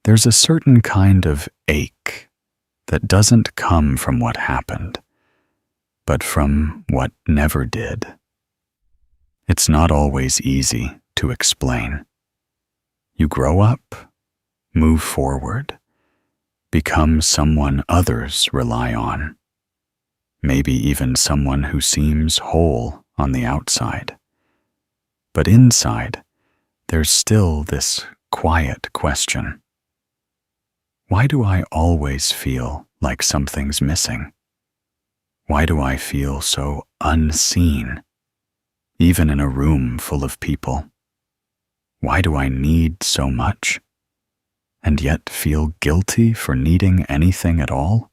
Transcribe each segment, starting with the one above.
There's a certain kind of ache that doesn't come from what happened, but from what never did. It's not always easy to explain. You grow up, move forward, become someone others rely on, maybe even someone who seems whole on the outside. But inside, there's still this quiet question. Why do I always feel like something's missing? Why do I feel so unseen, even in a room full of people? Why do I need so much, and yet feel guilty for needing anything at all?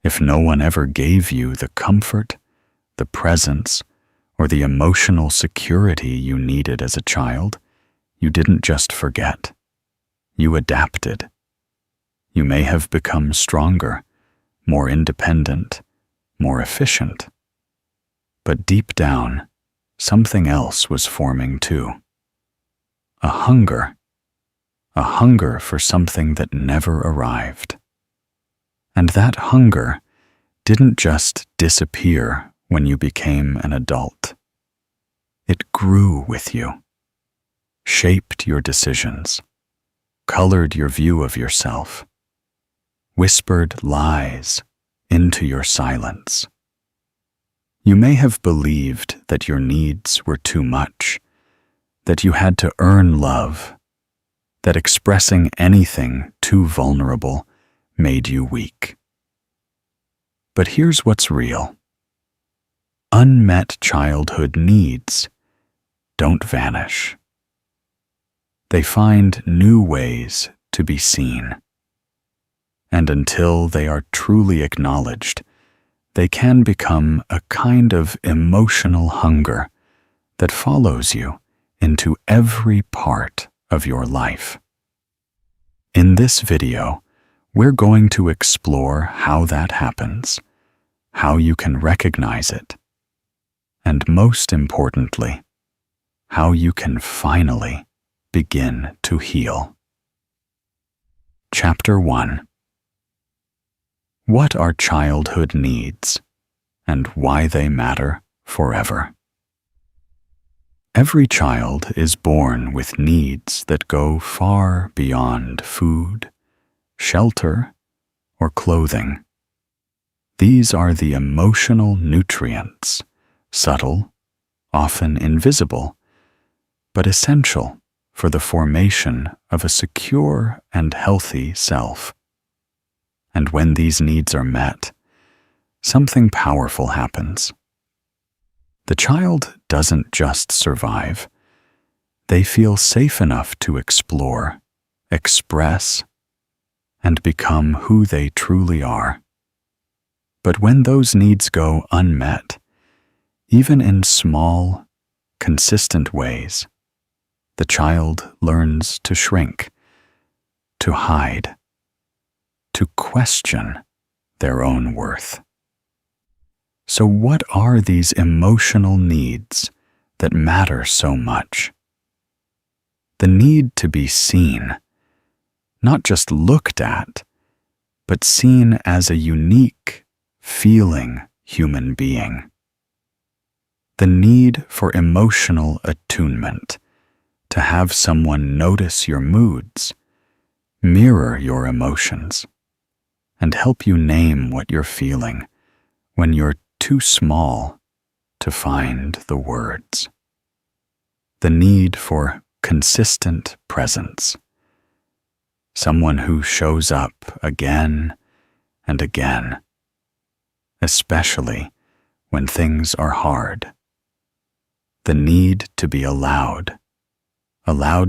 If no one ever gave you the comfort, the presence, or the emotional security you needed as a child, you didn't just forget. You adapted. You may have become stronger, more independent, more efficient. But deep down, something else was forming too. A hunger for something that never arrived. And that hunger didn't just disappear when you became an adult. It grew with you, shaped your decisions, colored your view of yourself, whispered lies into your silence. You may have believed that your needs were too much, that you had to earn love, that expressing anything too vulnerable made you weak. But here's what's real. Unmet childhood needs don't vanish. They find new ways to be seen. And until they are truly acknowledged, they can become a kind of emotional hunger that follows you into every part of your life. In this video, we're going to explore how that happens, how you can recognize it, and most importantly, how you can finally begin to heal. Chapter 1. What are childhood needs, and why they matter forever? Every child is born with needs that go far beyond food, shelter, or clothing. These are the emotional nutrients, subtle, often invisible, but essential for the formation of a secure and healthy self. And when these needs are met, something powerful happens. The child doesn't just survive. They feel safe enough to explore, express, and become who they truly are. But when those needs go unmet, even in small, consistent ways, the child learns to shrink, to hide, to question their own worth. So what are these emotional needs that matter so much? The need to be seen, not just looked at, but seen as a unique, feeling human being. The need for emotional attunement, to have someone notice your moods, mirror your emotions, and help you name what you're feeling when you're too small to find the words. The need for consistent presence. Someone who shows up again and again, especially when things are hard. The need to be allowed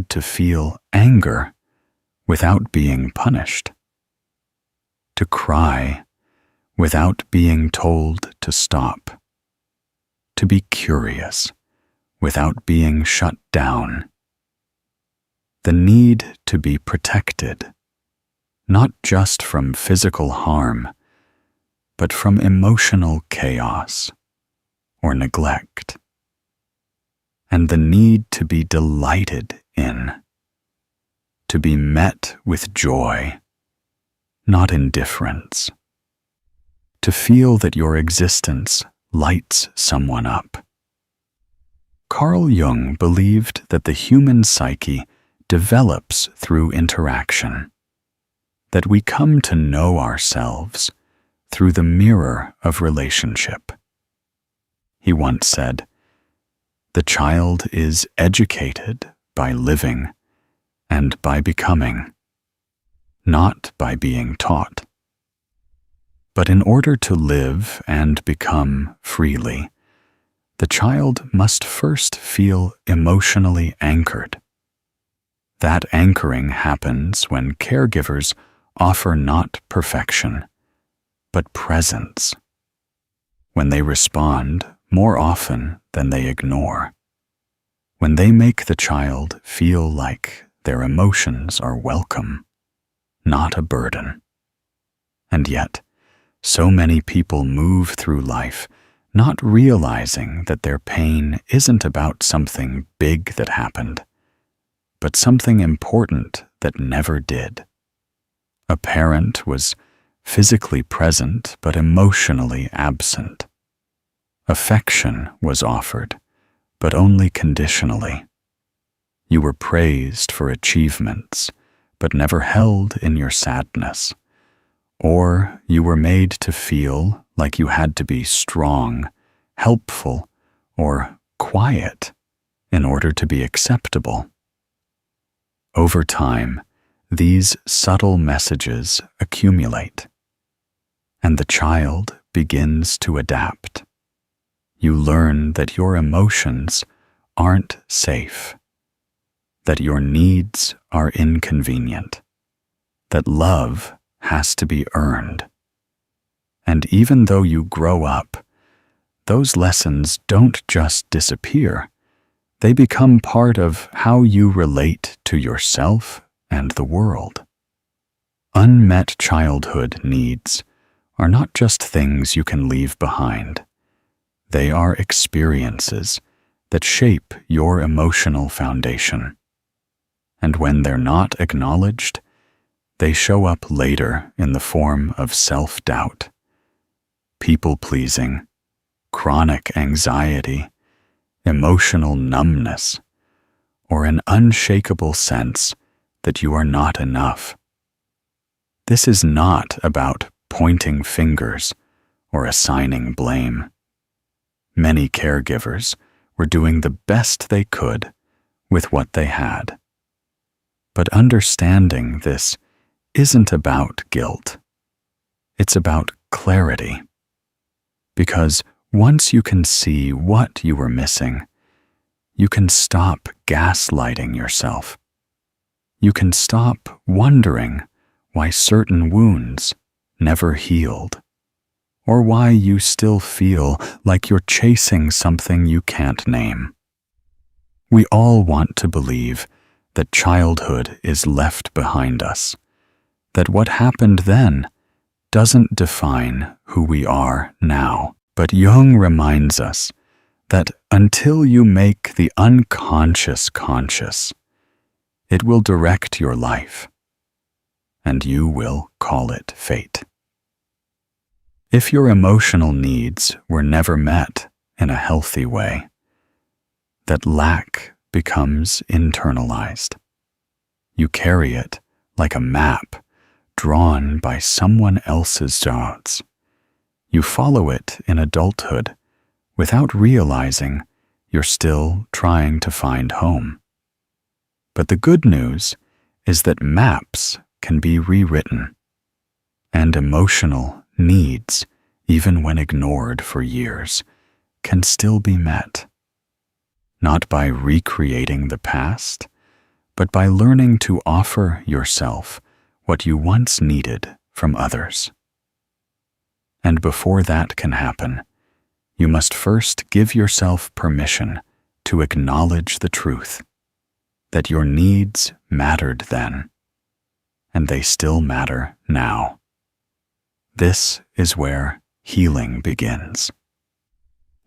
to feel anger without being punished. To cry without being told to stop. To be curious without being shut down. The need to be protected, not just from physical harm, but from emotional chaos or neglect. And the need to be delighted in, to be met with joy, not indifference. To feel that your existence lights someone up. Carl Jung believed that the human psyche develops through interaction, that we come to know ourselves through the mirror of relationship. He once said, "The child is educated by living and by becoming, not by being taught." But in order to live and become freely, the child must first feel emotionally anchored. That anchoring happens when caregivers offer not perfection, but presence, when they respond more often than they ignore, when they make the child feel like their emotions are welcome, not a burden. And yet, so many people move through life not realizing that their pain isn't about something big that happened, but something important that never did. A parent was physically present but emotionally absent. Affection was offered, but only conditionally. You were praised for achievements, but never held in your sadness. Or you were made to feel like you had to be strong, helpful, or quiet in order to be acceptable. Over time, these subtle messages accumulate, and the child begins to adapt. You learn that your emotions aren't safe, that your needs are inconvenient, that love has to be earned. And even though you grow up, those lessons don't just disappear. They become part of how you relate to yourself and the world. Unmet childhood needs are not just things you can leave behind. They are experiences that shape your emotional foundation. And when they're not acknowledged, they show up later in the form of self-doubt, people-pleasing, chronic anxiety, emotional numbness, or an unshakable sense that you are not enough. This is not about pointing fingers or assigning blame. Many caregivers were doing the best they could with what they had. But understanding this isn't about guilt. It's about clarity. Because once you can see what you were missing, you can stop gaslighting yourself. You can stop wondering why certain wounds never healed, or why you still feel like you're chasing something you can't name. We all want to believe that childhood is left behind us, that what happened then doesn't define who we are now. But Jung reminds us that until you make the unconscious conscious, it will direct your life, and you will call it fate. If your emotional needs were never met in a healthy way, that lack becomes internalized. You carry it like a map drawn by someone else's dots. You follow it in adulthood without realizing you're still trying to find home. But the good news is that maps can be rewritten, and emotional needs, even when ignored for years, can still be met. Not by recreating the past, but by learning to offer yourself what you once needed from others. And before that can happen, you must first give yourself permission to acknowledge the truth, that your needs mattered then, and they still matter now. This is where healing begins.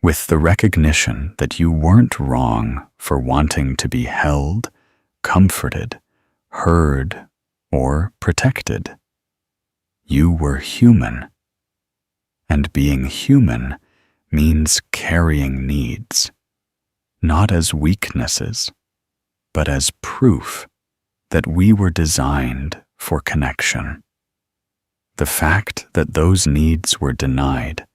With the recognition that you weren't wrong for wanting to be held, comforted, heard, or protected. You were human. And being human means carrying needs, not as weaknesses, but as proof that we were designed for connection. The fact that those needs were denied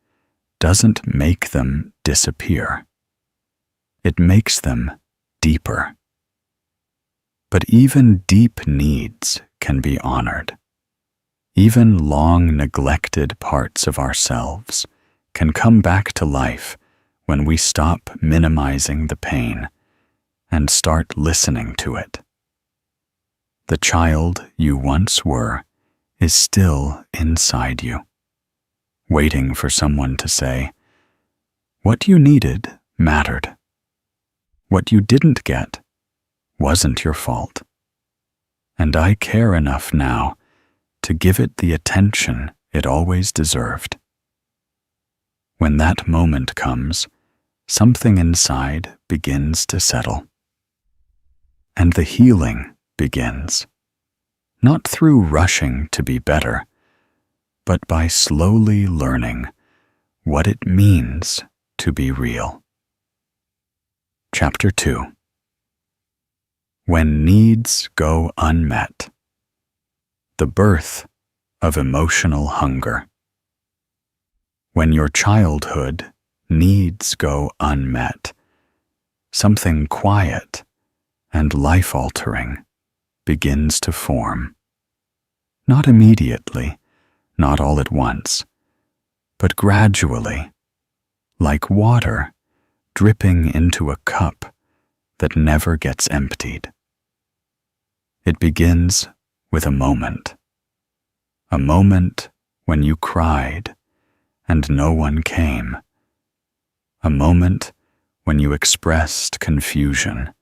doesn't make them disappear. It makes them deeper. But even deep needs can be honored. Even long neglected parts of ourselves can come back to life when we stop minimizing the pain and start listening to it. The child you once were is still inside you, waiting for someone to say, "What you needed mattered. What you didn't get wasn't your fault. And I care enough now to give it the attention it always deserved." When that moment comes, something inside begins to settle. And the healing begins, not through rushing to be better, but by slowly learning what it means to be real. Chapter 2. When needs go unmet. The birth of emotional hunger. When your childhood needs go unmet, something quiet and life-altering begins to form. Not immediately, not all at once, but gradually, like water dripping into a cup that never gets emptied. It begins with a moment when you cried and no one came, a moment when you expressed confusion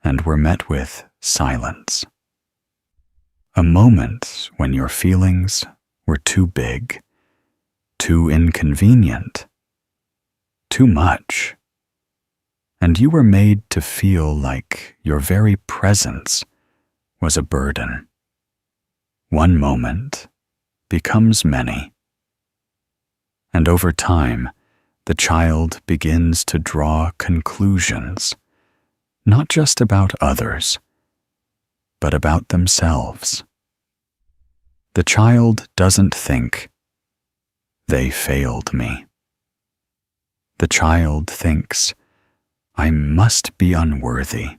and were met with silence, a moment when your feelings were too big, too inconvenient, too much, and you were made to feel like your very presence was a burden. One moment becomes many, and over time, the child begins to draw conclusions, not just about others, but about themselves. The child doesn't think, "They failed me." The child thinks, "I must be unworthy."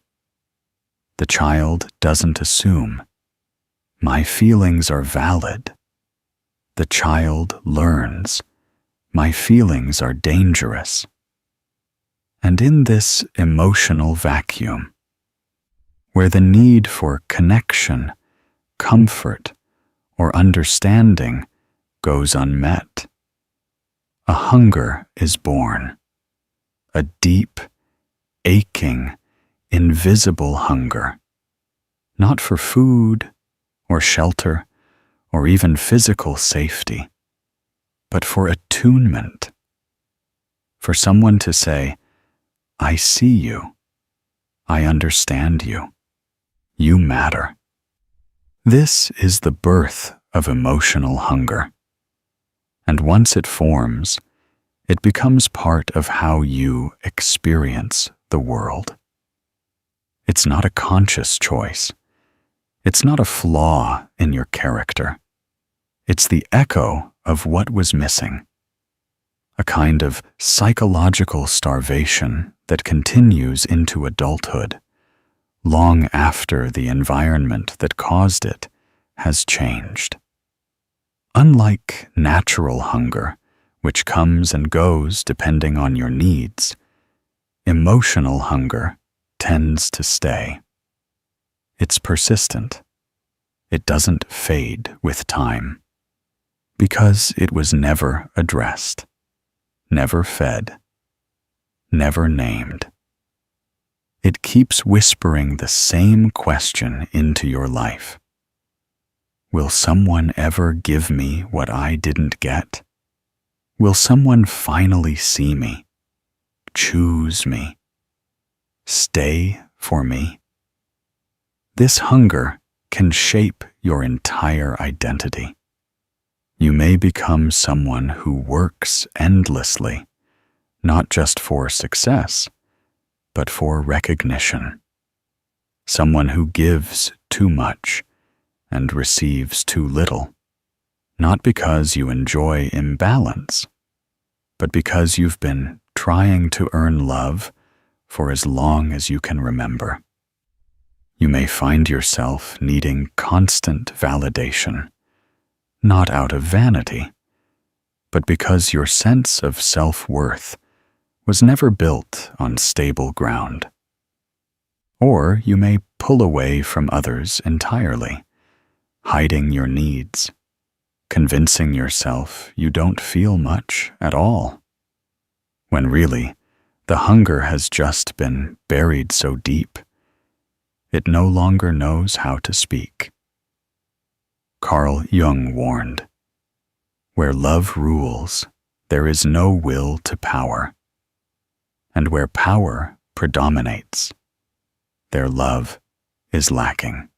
The child doesn't assume, "My feelings are valid." The child learns, "My feelings are dangerous." And in this emotional vacuum, where the need for connection, comfort, or understanding goes unmet, a hunger is born, a deep, aching, invisible hunger, not for food or shelter or even physical safety, but for attunement, for someone to say, "I see you, I understand you, you matter." This is the birth of emotional hunger, and once it forms, it becomes part of how you experience the world. It's not a conscious choice. It's not a flaw in your character. It's the echo of what was missing, a kind of psychological starvation that continues into adulthood, long after the environment that caused it has changed. Unlike natural hunger, which comes and goes depending on your needs, emotional hunger tends to stay. It's persistent. It doesn't fade with time, because it was never addressed, never fed, never named. It keeps whispering the same question into your life. Will someone ever give me what I didn't get? Will someone finally see me, choose me, stay for me? This hunger can shape your entire identity. You may become someone who works endlessly, not just for success, but for recognition. Someone who gives too much and receives too little, not because you enjoy imbalance, but because you've been trying to earn love for as long as you can remember. You may find yourself needing constant validation, not out of vanity, but because your sense of self-worth was never built on stable ground. Or you may pull away from others entirely, hiding your needs, convincing yourself you don't feel much at all, when really the hunger has just been buried so deep it no longer knows how to speak. Carl Jung warned, "Where love rules, there is no will to power, and where power predominates, their love is lacking."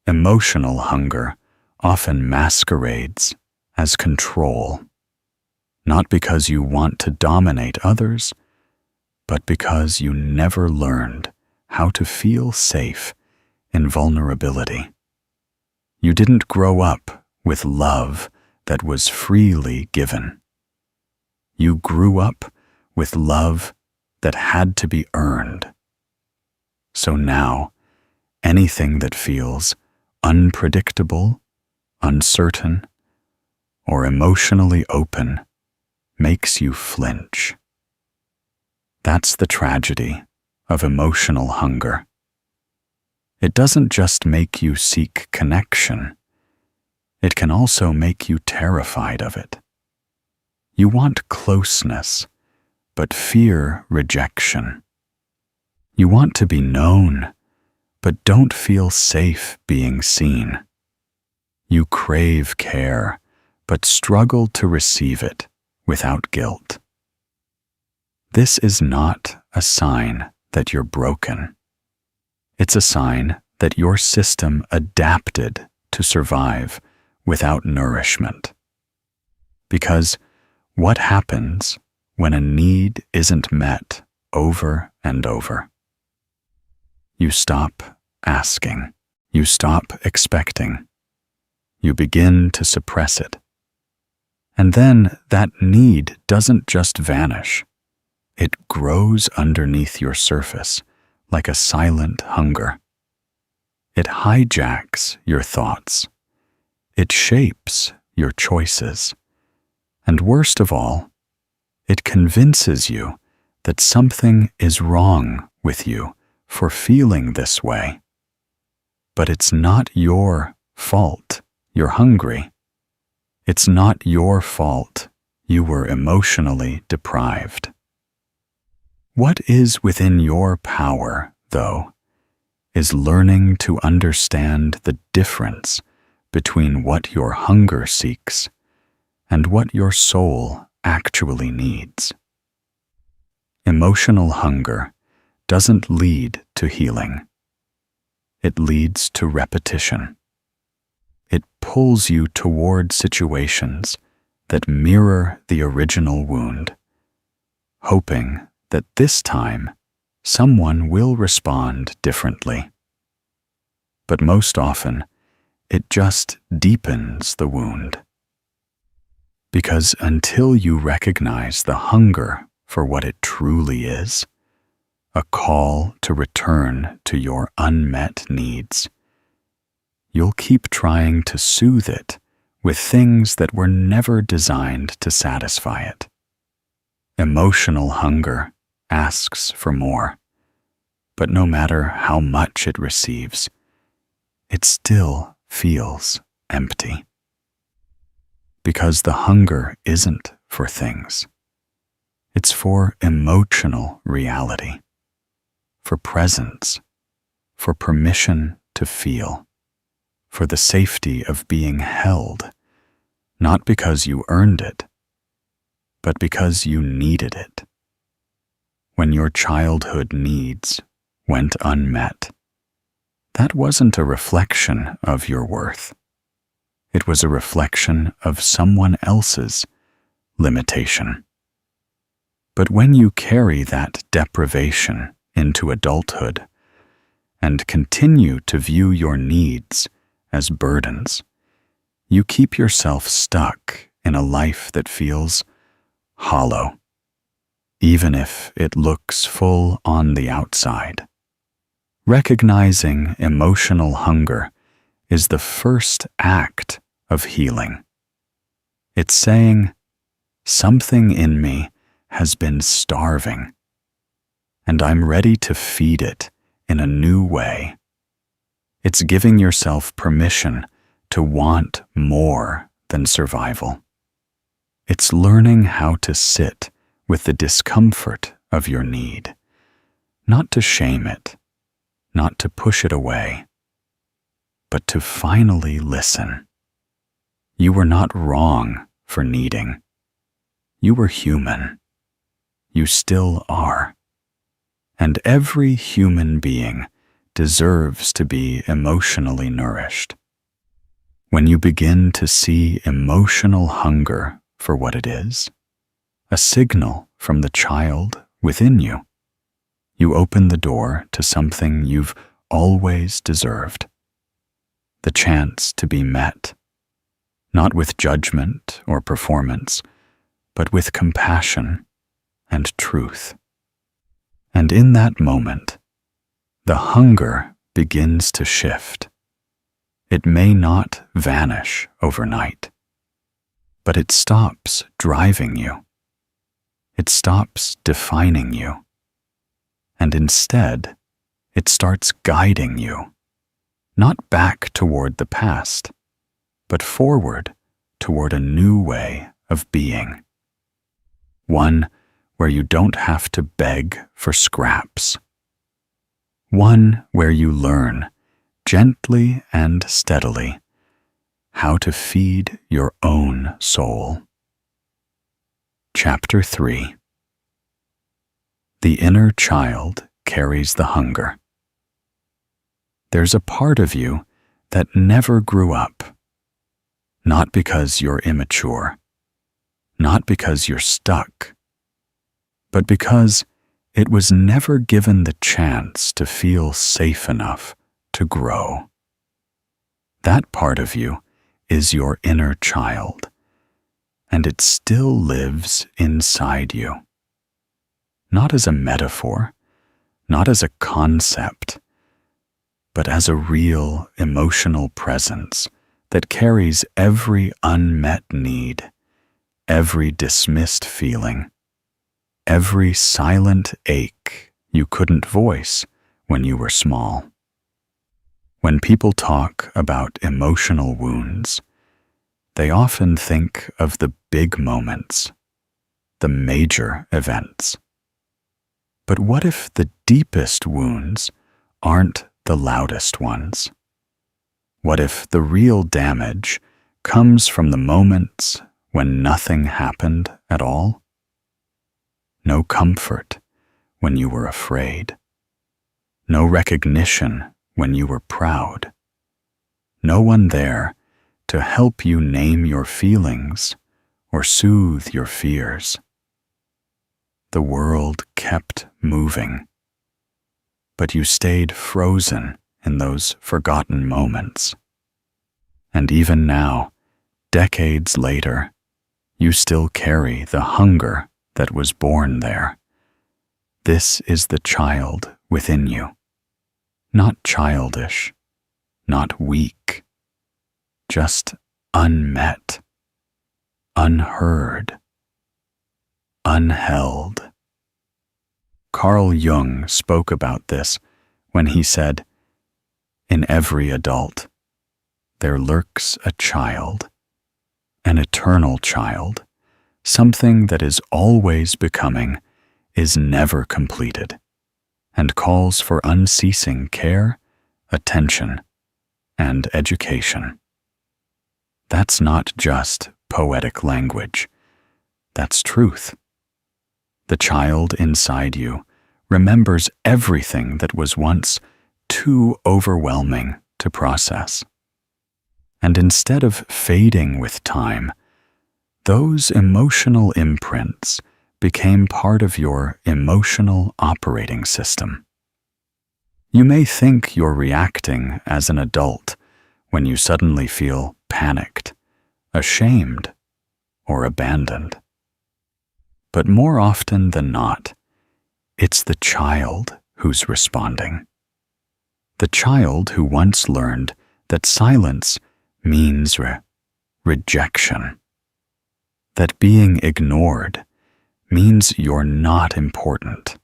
Emotional hunger often masquerades as control, not because you want to dominate others, but because you never learned how to feel safe in vulnerability. You didn't grow up with love that was freely given. You grew up with love that had to be earned. So now, anything that feels unpredictable, uncertain, or emotionally open makes you flinch. That's the tragedy of emotional hunger. It doesn't just make you seek connection, it can also make you terrified of it. You want closeness, but fear rejection. You want to be known, but don't feel safe being seen. You crave care, but struggle to receive it without guilt. This is not a sign that you're broken. It's a sign that your system adapted to survive without nourishment. Because what happens when a need isn't met over and over? You stop asking. You stop expecting. You begin to suppress it. And then that need doesn't just vanish. It grows underneath your surface like a silent hunger. It hijacks your thoughts. It shapes your choices. And worst of all, it convinces you that something is wrong with you for feeling this way. But it's not your fault you're hungry. It's not your fault you were emotionally deprived. What is within your power, though, is learning to understand the difference between what your hunger seeks and what your soul actually needs. Emotional hunger doesn't lead to healing. It leads to repetition. It pulls you toward situations that mirror the original wound, hoping that this time someone will respond differently. But most often, it just deepens the wound. Because until you recognize the hunger for what it truly is, a call to return to your unmet needs, you'll keep trying to soothe it with things that were never designed to satisfy it. Emotional hunger asks for more, but no matter how much it receives, it still feels empty. Because the hunger isn't for things. It's for emotional reality, for presence, for permission to feel, for the safety of being held, not because you earned it, but because you needed it. When your childhood needs went unmet, that wasn't a reflection of your worth. It was a reflection of someone else's limitation. But when you carry that deprivation into adulthood and continue to view your needs as burdens, you keep yourself stuck in a life that feels hollow, even if it looks full on the outside. Recognizing emotional hunger is the first act of healing. It's saying, something in me has been starving, and I'm ready to feed it in a new way. It's giving yourself permission to want more than survival. It's learning how to sit with the discomfort of your need, not to shame it, not to push it away, but to finally listen. You were not wrong for needing. You were human. You still are. And every human being deserves to be emotionally nourished. When you begin to see emotional hunger for what it is, a signal from the child within you, you open the door to something you've always deserved. The chance to be met, not with judgment or performance, but with compassion and truth. And in that moment, the hunger begins to shift. It may not vanish overnight, but it stops driving you. It stops defining you. And instead, it starts guiding you, not back toward the past, but forward toward a new way of being. One where you don't have to beg for scraps. One where you learn, gently and steadily, how to feed your own soul. Chapter 3. The inner child carries the hunger. There's a part of you that never grew up, not because you're immature, not because you're stuck, but because it was never given the chance to feel safe enough to grow. That part of you is your inner child, and it still lives inside you. Not as a metaphor, not as a concept, but as a real emotional presence that carries every unmet need, every dismissed feeling, every silent ache you couldn't voice when you were small. When people talk about emotional wounds, they often think of the big moments, the major events. But what if the deepest wounds aren't the loudest ones? What if the real damage comes from the moments when nothing happened at all? No comfort when you were afraid. No recognition when you were proud. No one there to help you name your feelings or soothe your fears. The world kept moving, but you stayed frozen in those forgotten moments. And even now, decades later, you still carry the hunger that was born there. This is the child within you. Not childish, not weak, just unmet, unheard, unheld. Carl Jung spoke about this when he said, "In every adult, there lurks a child, an eternal child, something that is always becoming, is never completed, and calls for unceasing care, attention, and education." That's not just poetic language. That's truth. The child inside you remembers everything that was once too overwhelming to process. And instead of fading with time, those emotional imprints became part of your emotional operating system. You may think you're reacting as an adult when you suddenly feel panicked, ashamed, or abandoned. But more often than not, it's the child who's responding. The child who once learned that silence means rejection, that being ignored means you're not important,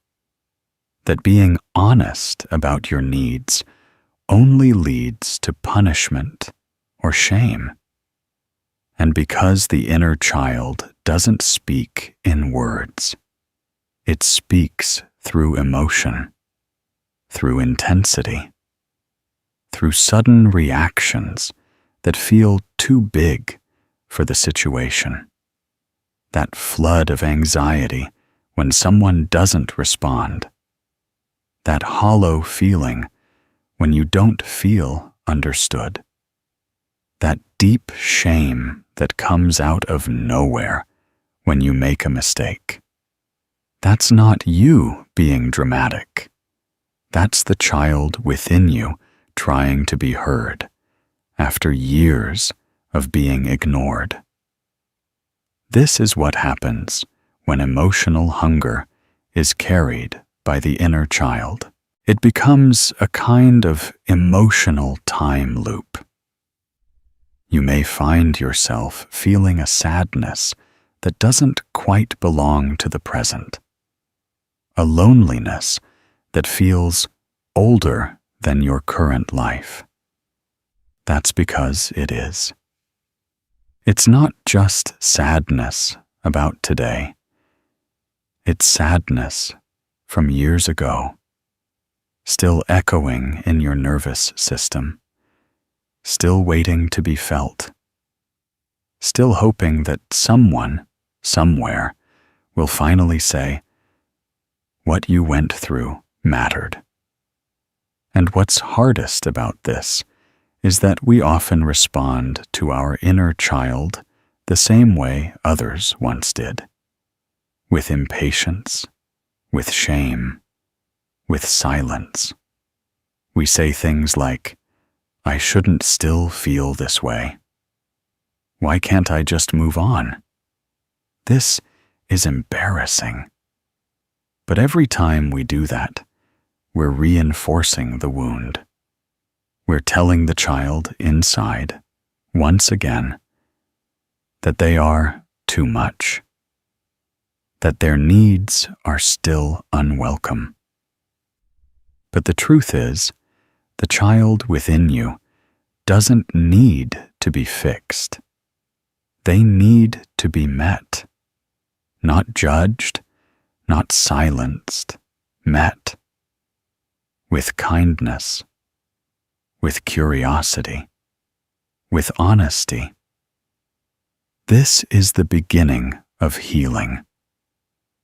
that being honest about your needs only leads to punishment or shame. And because the inner child doesn't speak in words, it speaks through emotion, through intensity, through sudden reactions that feel too big for the situation. That flood of anxiety when someone doesn't respond. That hollow feeling when you don't feel understood. That deep shame that comes out of nowhere when you make a mistake. That's not you being dramatic. That's the child within you trying to be heard after years of being ignored. This is what happens when emotional hunger is carried by the inner child. It becomes a kind of emotional time loop. You may find yourself feeling a sadness that doesn't quite belong to the present, a loneliness that feels older than your current life. That's because it is. It's not just sadness about today. It's sadness from years ago, still echoing in your nervous system, still waiting to be felt, still hoping that someone, somewhere, will finally say, "What you went through mattered." And what's hardest about this is that we often respond to our inner child the same way others once did, with impatience, with shame, with silence. We say things like, "I shouldn't still feel this way. Why can't I just move on? This is embarrassing." But every time we do that, we're reinforcing the wound. We're telling the child inside, once again, that they are too much, that their needs are still unwelcome. But the truth is, the child within you doesn't need to be fixed. They need to be met, not judged, not silenced, met with kindness, with curiosity, with honesty. This is the beginning of healing.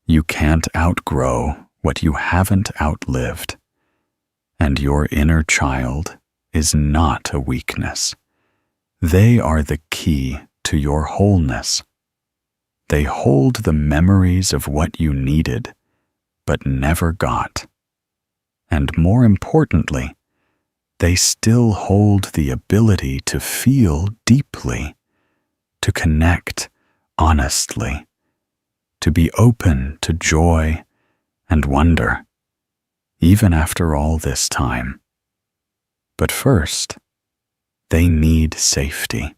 You can't outgrow what you haven't outlived, and your inner child is not a weakness. They are the key to your wholeness. They hold the memories of what you needed, but never got. And more importantly, they still hold the ability to feel deeply, to connect honestly, to be open to joy and wonder, even after all this time. But first, they need safety.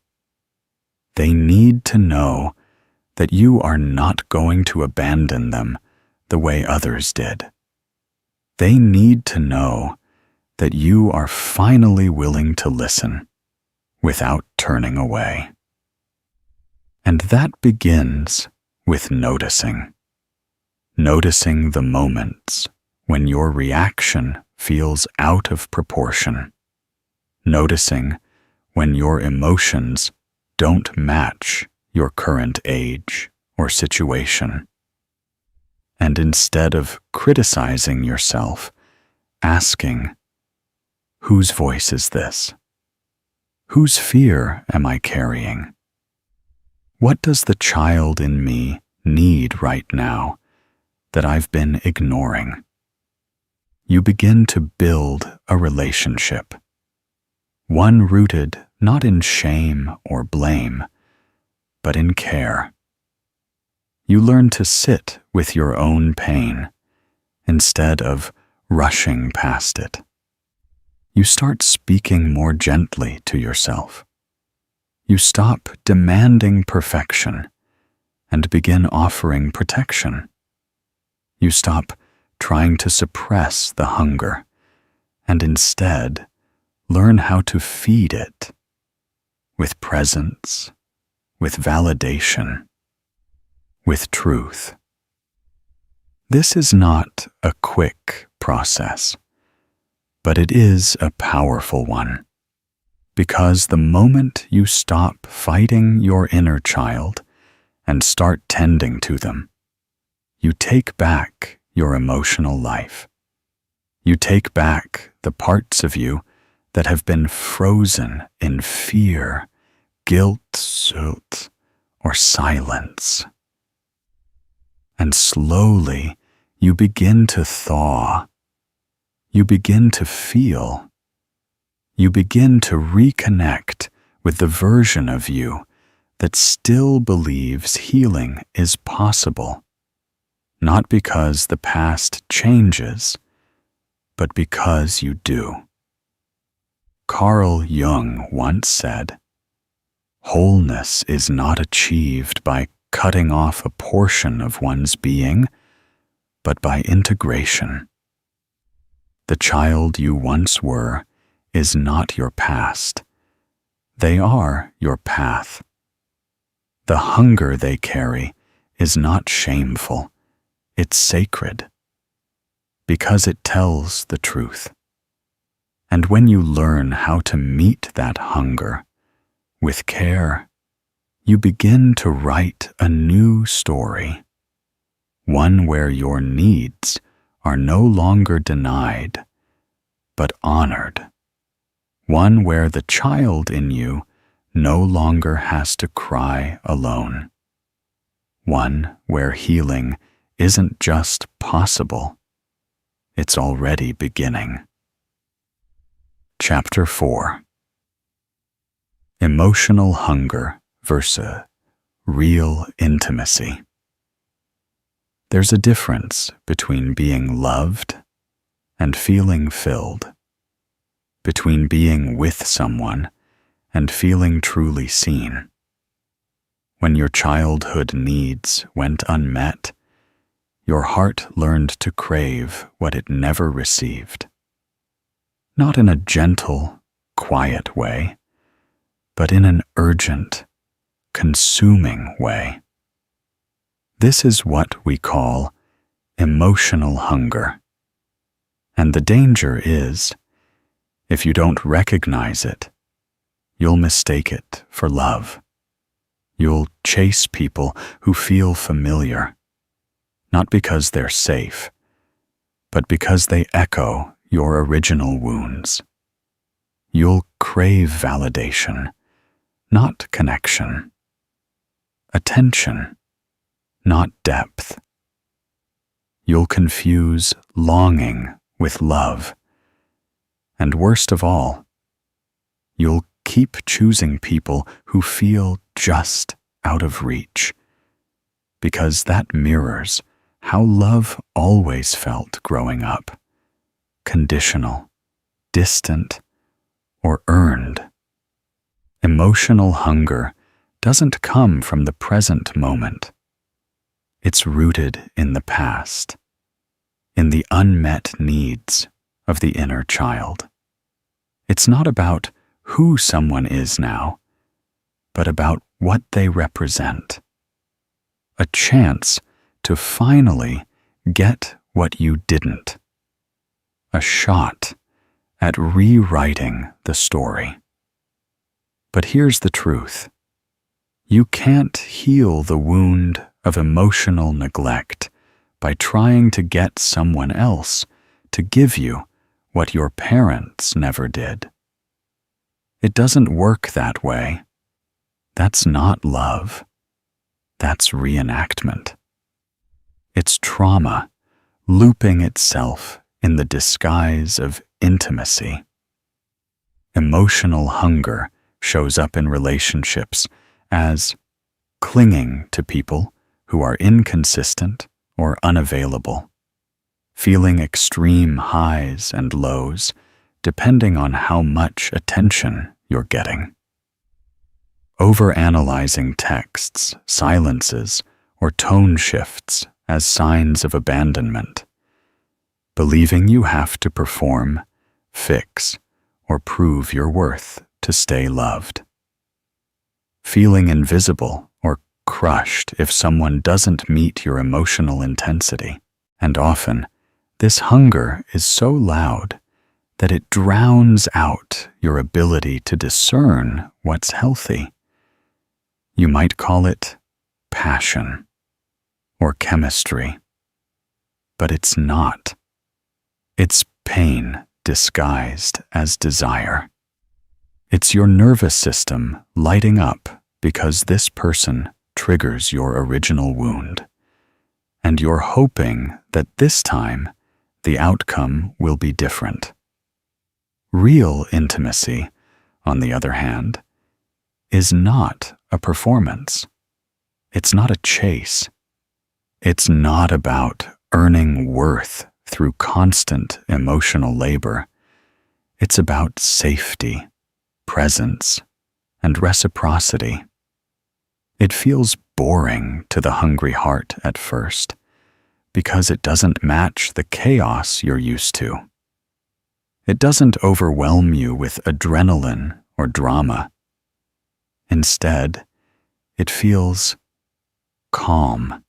They need to know that you are not going to abandon them the way others did. They need to know that you are finally willing to listen without turning away. And that begins with noticing. Noticing the moments when your reaction feels out of proportion. Noticing when your emotions don't match your current age or situation. And instead of criticizing yourself, asking, Whose voice is this? Whose fear am I carrying? What does the child in me need right now that I've been ignoring? You begin to build a relationship, one rooted not in shame or blame, but in care. You learn to sit with your own pain instead of rushing past it. You start speaking more gently to yourself. You stop demanding perfection and begin offering protection. You stop trying to suppress the hunger and instead learn how to feed it with presence, with validation, with truth. This is not a quick process, but it is a powerful one, because the moment you stop fighting your inner child and start tending to them, you take back your emotional life. You take back the parts of you that have been frozen in fear, guilt, or silence. And slowly you begin to thaw. You begin to feel. You begin to reconnect with the version of you that still believes healing is possible, not because the past changes, but because you do. Carl Jung once said, "Wholeness is not achieved by cutting off a portion of one's being, but by integration." The child you once were is not your past. They are your path. The hunger they carry is not shameful. It's sacred, because it tells the truth. And when you learn how to meet that hunger with care, you begin to write a new story, one where your needs are no longer denied, but honored, one where the child in you no longer has to cry alone, one where healing isn't just possible, it's already beginning. Chapter 4. Emotional Hunger versus Real Intimacy. There's a difference between being loved and feeling filled, between being with someone and feeling truly seen. When your childhood needs went unmet, your heart learned to crave what it never received. Not in a gentle, quiet way, but in an urgent, consuming way. This is what we call emotional hunger. And the danger is, if you don't recognize it, you'll mistake it for love. You'll chase people who feel familiar, not because they're safe, but because they echo your original wounds. You'll crave validation, not connection. Attention, not depth. You'll confuse longing with love. And worst of all, you'll keep choosing people who feel just out of reach, because that mirrors how love always felt growing up. Conditional, distant, or earned. Emotional hunger doesn't come from the present moment. It's rooted in the past, in the unmet needs of the inner child. It's not about who someone is now, but about what they represent. A chance to finally get what you didn't. A shot at rewriting the story. But here's the truth. You can't heal the wound of emotional neglect by trying to get someone else to give you what your parents never did. It doesn't work that way. That's not love. That's reenactment. It's trauma looping itself in the disguise of intimacy. Emotional hunger shows up in relationships as clinging to people who are inconsistent or unavailable, feeling extreme highs and lows depending on how much attention you're getting. Overanalyzing texts, silences, or tone shifts as signs of abandonment. Believing you have to perform, fix, or prove your worth to stay loved. Feeling invisible or crushed if someone doesn't meet your emotional intensity. And often, this hunger is so loud that it drowns out your ability to discern what's healthy. You might call it passion or chemistry, but it's not. It's pain disguised as desire. It's your nervous system lighting up because this person triggers your original wound, and you're hoping that this time the outcome will be different. Real intimacy, on the other hand, is not a performance. It's not a chase. It's not about earning worth through constant emotional labor. It's about safety, presence, and reciprocity. It feels boring to the hungry heart at first because it doesn't match the chaos you're used to. It doesn't overwhelm you with adrenaline or drama. Instead, it feels calm.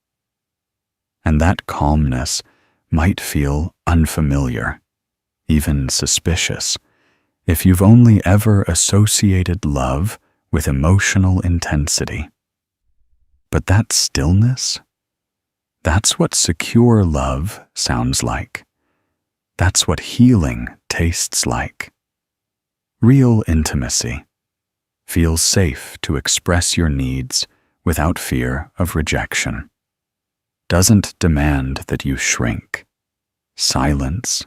And that calmness might feel unfamiliar, even suspicious, if you've only ever associated love with emotional intensity. But that stillness, that's what secure love sounds like. That's what healing tastes like. Real intimacy feels safe to express your needs without fear of rejection. Doesn't demand that you shrink, silence,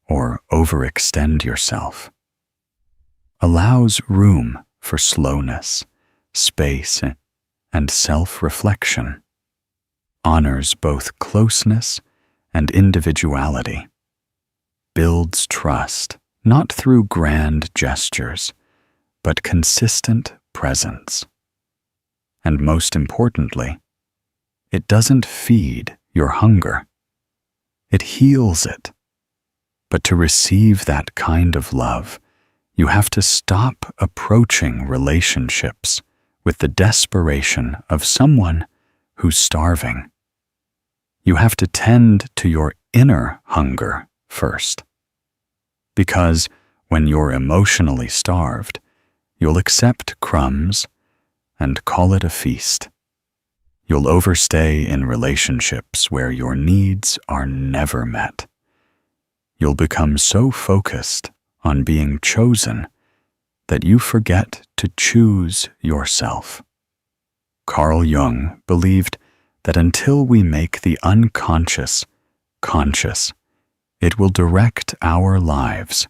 or overextend yourself. Allows room for slowness, space, and self-reflection. Honors both closeness and individuality. Builds trust, not through grand gestures, but consistent presence. And most importantly, it doesn't feed your hunger. It heals it. But to receive that kind of love, you have to stop approaching relationships with the desperation of someone who's starving. You have to tend to your inner hunger first. Because when you're emotionally starved, you'll accept crumbs and call it a feast. You'll overstay in relationships where your needs are never met. You'll become so focused on being chosen that you forget to choose yourself. Carl Jung believed that until we make the unconscious conscious, it will direct our lives,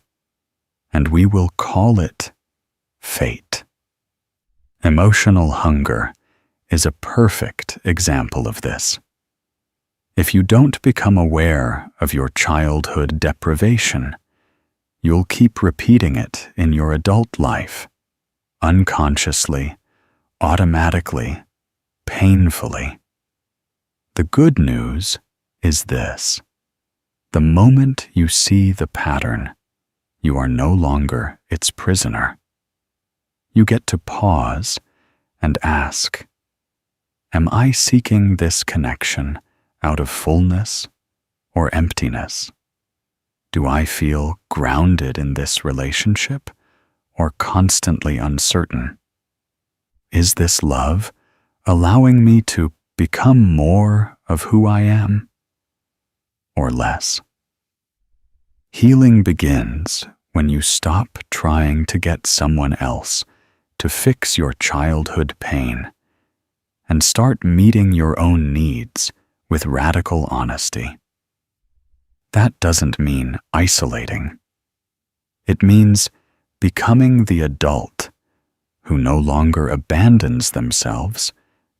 and we will call it fate. Emotional hunger is a perfect example of this. If you don't become aware of your childhood deprivation, you'll keep repeating it in your adult life, unconsciously, automatically, painfully. The good news is this. The moment you see the pattern, you are no longer its prisoner. You get to pause and ask, am I seeking this connection out of fullness or emptiness? Do I feel grounded in this relationship or constantly uncertain? Is this love allowing me to become more of who I am or less? Healing begins when you stop trying to get someone else to fix your childhood pain and start meeting your own needs with radical honesty. That doesn't mean isolating. It means becoming the adult who no longer abandons themselves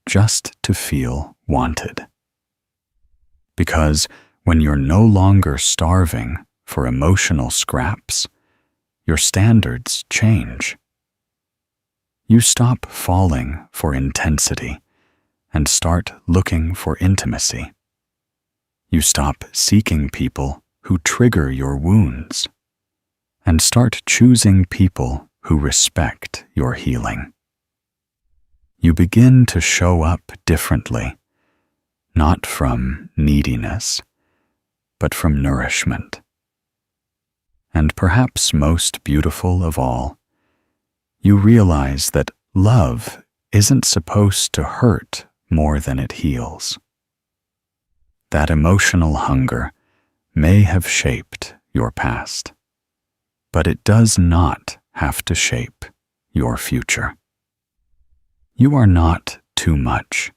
just to feel wanted. Because when you're no longer starving for emotional scraps, your standards change. You stop falling for intensity and start looking for intimacy. You stop seeking people who trigger your wounds and start choosing people who respect your healing. You begin to show up differently, not from neediness, but from nourishment. And perhaps most beautiful of all, you realize that love isn't supposed to hurt more than it heals. That emotional hunger may have shaped your past, but it does not have to shape your future. You are not too much.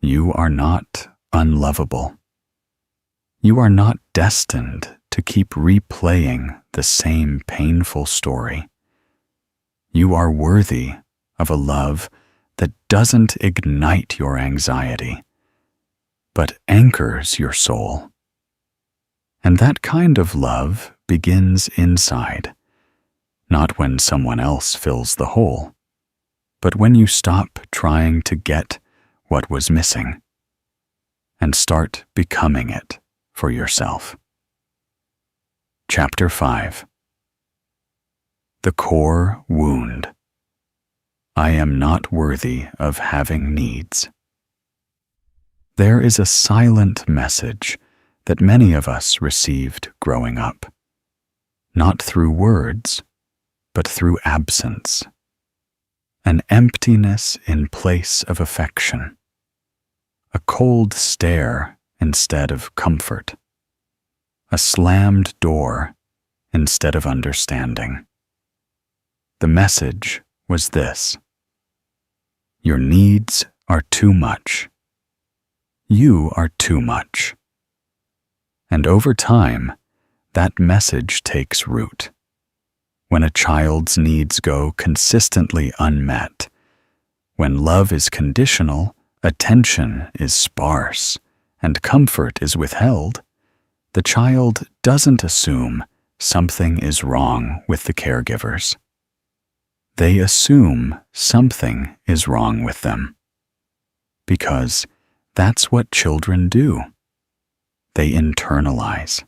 You are not unlovable. You are not destined to keep replaying the same painful story. You are worthy of a love that doesn't ignite your anxiety, but anchors your soul. And that kind of love begins inside, not when someone else fills the hole, but when you stop trying to get what was missing and start becoming it for yourself. Chapter 5. The Core Wound. I am not worthy of having needs. There is a silent message that many of us received growing up, not through words, but through absence. An emptiness in place of affection, a cold stare instead of comfort, a slammed door instead of understanding. The message was this: your needs are too much. You are too much. And over time, that message takes root. When a child's needs go consistently unmet, when love is conditional, attention is sparse, and comfort is withheld, the child doesn't assume something is wrong with the caregivers. They assume something is wrong with them. Because that's what children do. They internalize.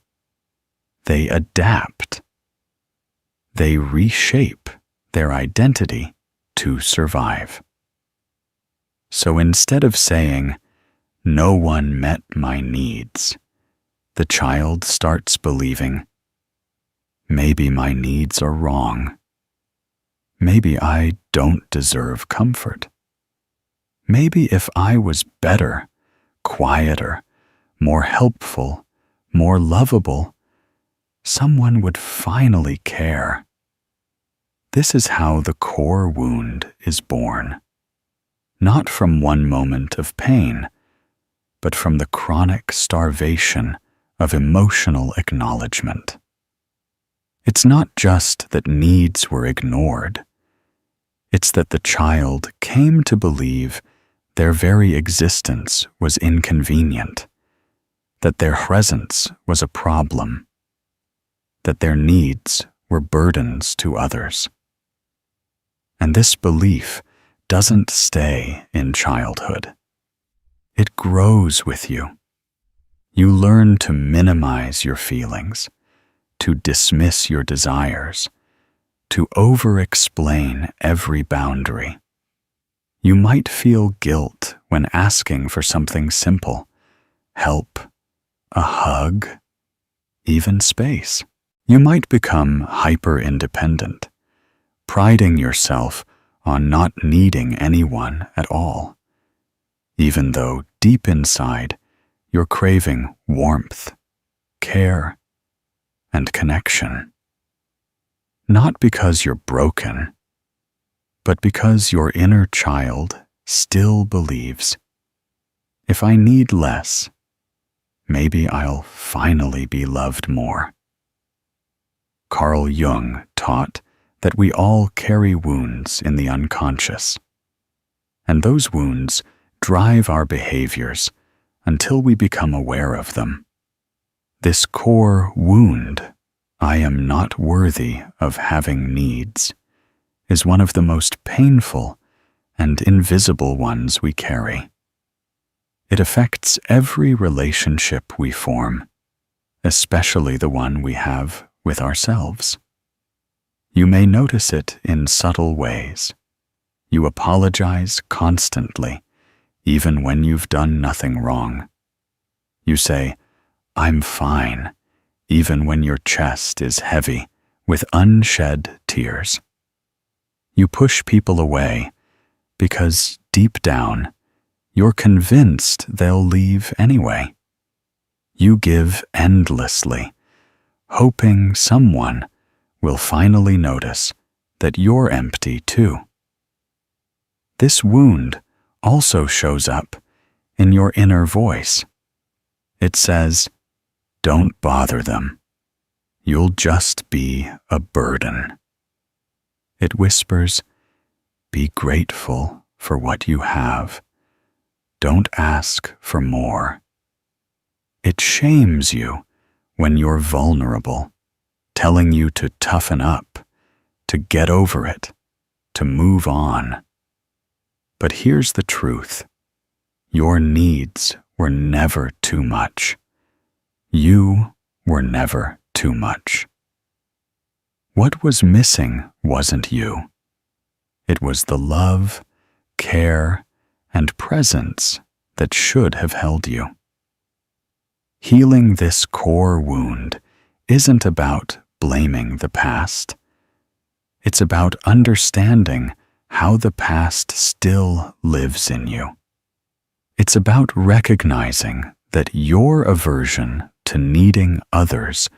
They adapt. They reshape their identity to survive. So instead of saying, "No one met my needs," the child starts believing, "Maybe my needs are wrong. Maybe I don't deserve comfort. Maybe if I was better, quieter, more helpful, more lovable, someone would finally care." This is how the core wound is born, not from one moment of pain, but from the chronic starvation of emotional acknowledgement. It's not just that needs were ignored. It's that the child came to believe their very existence was inconvenient, that their presence was a problem, that their needs were burdens to others. And this belief doesn't stay in childhood. It grows with you. You learn to minimize your feelings, to dismiss your desires, to over-explain every boundary. You might feel guilt when asking for something simple: help, a hug, even space. You might become hyper-independent, priding yourself on not needing anyone at all, even though deep inside you're craving warmth, care, and connection. Not because you're broken, but because your inner child still believes, if I need less, maybe I'll finally be loved more. Carl Jung taught that we all carry wounds in the unconscious, and those wounds drive our behaviors until we become aware of them. This core wound, I am not worthy of having needs, is one of the most painful and invisible ones we carry. It affects every relationship we form, especially the one we have with ourselves. You may notice it in subtle ways. You apologize constantly, even when you've done nothing wrong. You say, "I'm fine," even when your chest is heavy with unshed tears. You push people away because deep down, you're convinced they'll leave anyway. You give endlessly, hoping someone will finally notice that you're empty too. This wound also shows up in your inner voice. It says, "Don't bother them. You'll just be a burden." It whispers, "Be grateful for what you have. Don't ask for more." It shames you when you're vulnerable, telling you to toughen up, to get over it, to move on. But here's the truth. Your needs were never too much. You were never too much. What was missing wasn't you. It was the love, care, and presence that should have held you. Healing this core wound isn't about blaming the past. It's about understanding how the past still lives in you. It's about recognizing that your aversion to needing others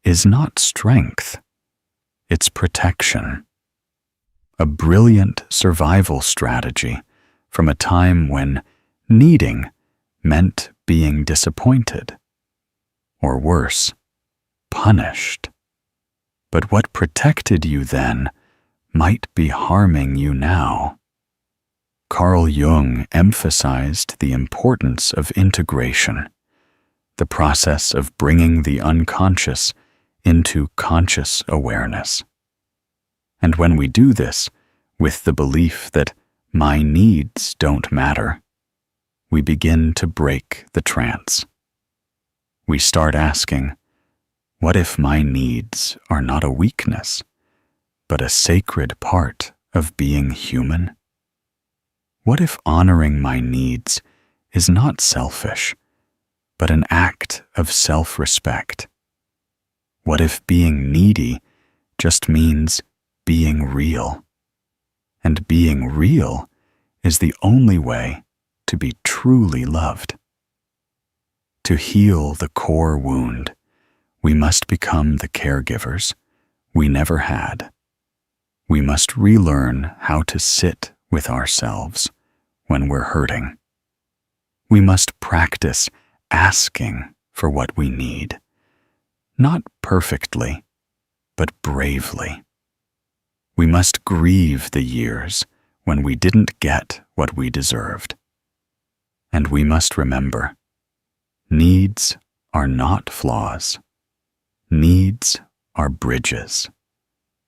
is not strength, it's protection. A brilliant survival strategy from a time when needing meant being disappointed, or worse, punished. But what protected you then might be harming you now. Carl Jung emphasized the importance of integration, the process of bringing the unconscious into conscious awareness. And when we do this with the belief that my needs don't matter, we begin to break the trance. We start asking, what if my needs are not a weakness, but a sacred part of being human? What if honoring my needs is not selfish, but an act of self-respect? What if being needy just means being real? And being real is the only way to be truly loved. To heal the core wound, we must become the caregivers we never had. We must relearn how to sit with ourselves when we're hurting. We must practice asking for what we need, not perfectly, but bravely. We must grieve the years when we didn't get what we deserved. And we must remember, needs are not flaws. Needs are bridges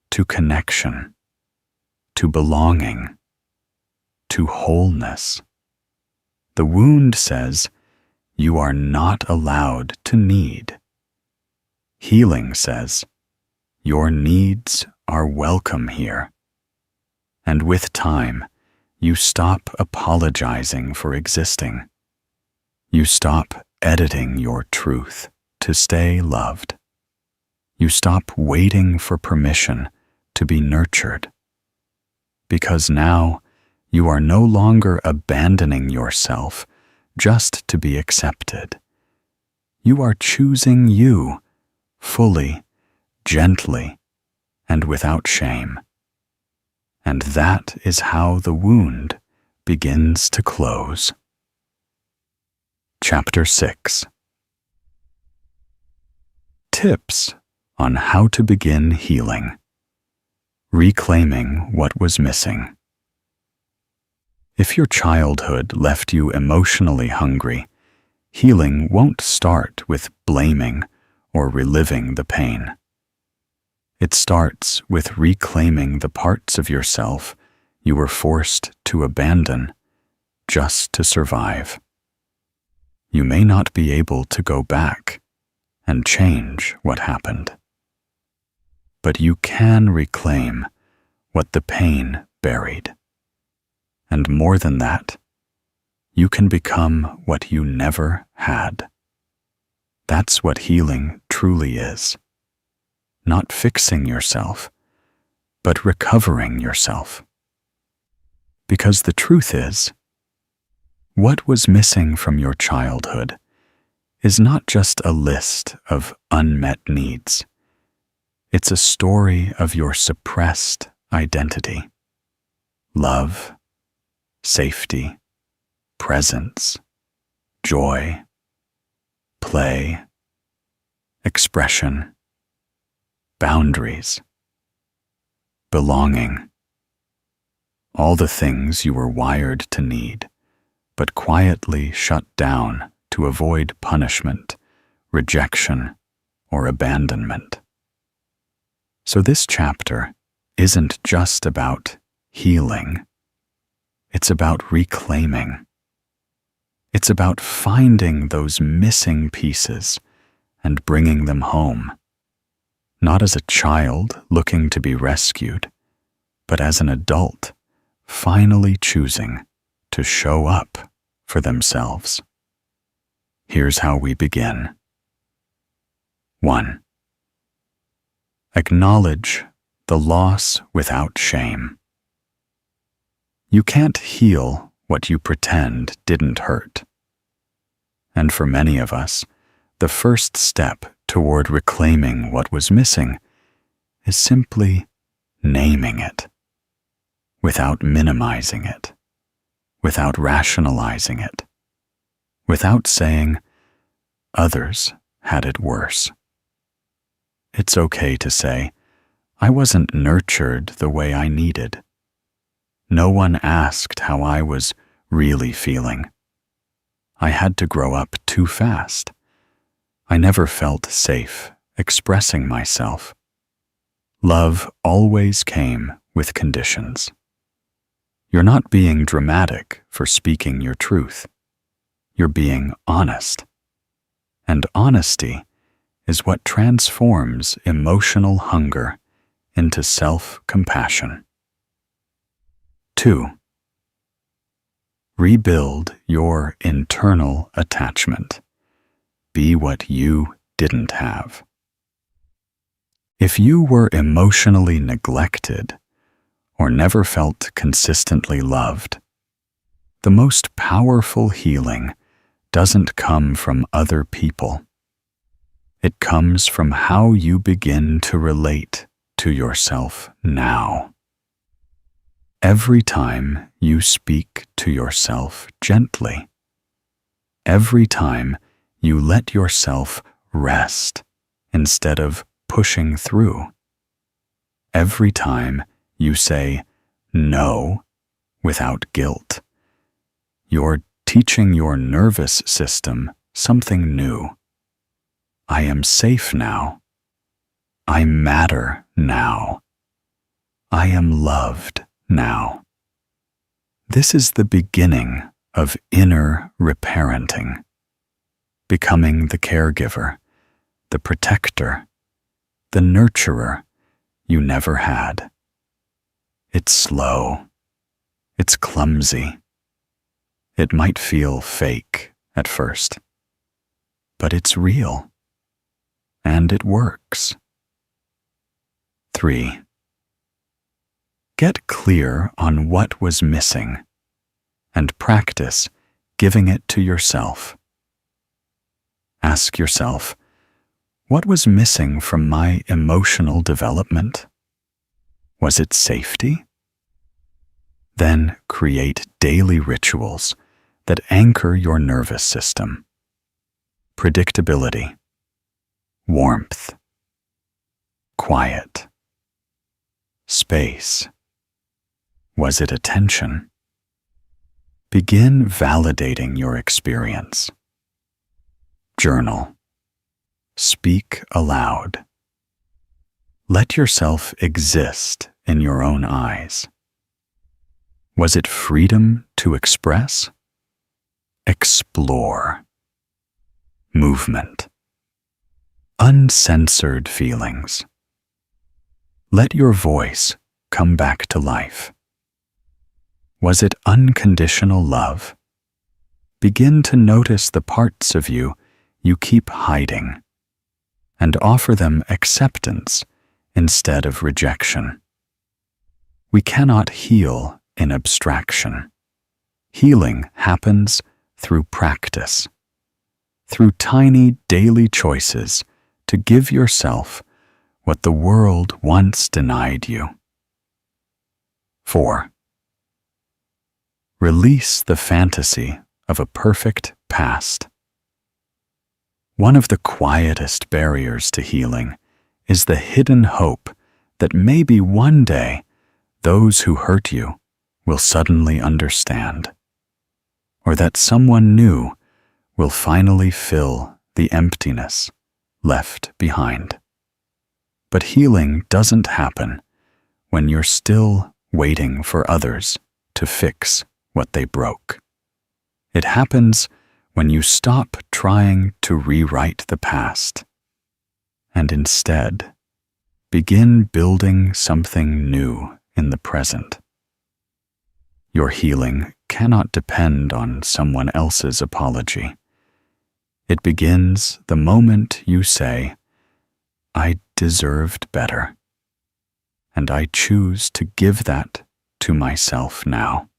to connection, to belonging, to wholeness. The wound says, you are not allowed to need. Healing says, your needs are welcome here. And with time, you stop apologizing for existing. You stop editing your truth to stay loved. You stop waiting for permission to be nurtured. Because now, you are no longer abandoning yourself just to be accepted. You are choosing you fully gently, and without shame. And that is how the wound begins to close. Chapter 6. Tips on how to begin healing. Reclaiming what was missing. If your childhood left you emotionally hungry, healing won't start with blaming or reliving the pain. It starts with reclaiming the parts of yourself you were forced to abandon just to survive. You may not be able to go back and change what happened, but you can reclaim what the pain buried. And more than that, you can become what you never had. That's what healing truly is. Not fixing yourself, but recovering yourself. Because the truth is, what was missing from your childhood is not just a list of unmet needs. It's a story of your suppressed identity. Love, safety, presence, joy, play, expression, boundaries, belonging. All the things you were wired to need, but quietly shut down to avoid punishment, rejection, or abandonment. So this chapter isn't just about healing. It's about reclaiming. It's about finding those missing pieces and bringing them home, not as a child looking to be rescued, but as an adult finally choosing to show up for themselves. Here's how we begin. 1. Acknowledge the loss without shame. You can't heal what you pretend didn't hurt. And for many of us, the first step toward reclaiming what was missing is simply naming it, without minimizing it, without rationalizing it, without saying, others had it worse. It's okay to say, I wasn't nurtured the way I needed. No one asked how I was really feeling. I had to grow up too fast. I never felt safe expressing myself. Love always came with conditions. You're not being dramatic for speaking your truth. You're being honest. And honesty is what transforms emotional hunger into self-compassion. 2. Rebuild your internal attachment. Be what you didn't have. If you were emotionally neglected or never felt consistently loved, the most powerful healing doesn't come from other people. It comes from how you begin to relate to yourself now. Every time you speak to yourself gently, every time you let yourself rest instead of pushing through, every time you say no without guilt, you're teaching your nervous system something new. I am safe now. I matter now. I am loved now. This is the beginning of inner reparenting, becoming the caregiver, the protector, the nurturer you never had. It's slow. It's clumsy. It might feel fake at first, but it's real, and it works. 3. Get clear on what was missing and practice giving it to yourself. Ask yourself, What was missing from my emotional development? Was it safety? Then create daily rituals that anchor your nervous system. Predictability, warmth, quiet, space. Was it attention? Begin validating your experience. Journal. Speak aloud. Let yourself exist in your own eyes. Was it freedom to express? Explore. Movement. Uncensored feelings. Let your voice come back to life. Was it unconditional love? Begin to notice the parts of you keep hiding, and offer them acceptance instead of rejection. We cannot heal in abstraction. Healing happens through practice, through tiny daily choices to give yourself what the world once denied you. 4. Release the fantasy of a perfect past. One of the quietest barriers to healing is the hidden hope that maybe one day those who hurt you will suddenly understand, or that someone new will finally fill the emptiness left behind. But healing doesn't happen when you're still waiting for others to fix what they broke. It happens when you stop trying to rewrite the past and instead begin building something new in the present. Your healing cannot depend on someone else's apology. It begins the moment you say, "I deserved better, and I choose to give that to myself now."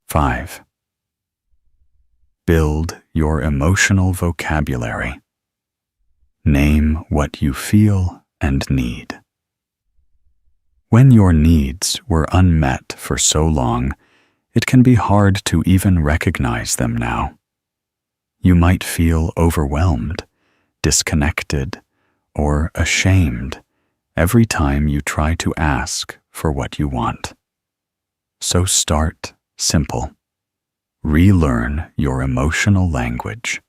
5. Build your emotional vocabulary. Name what you feel and need. When your needs were unmet for so long, it can be hard to even recognize them now. You might feel overwhelmed, disconnected, or ashamed every time you try to ask for what you want. So start simple. Relearn your emotional language.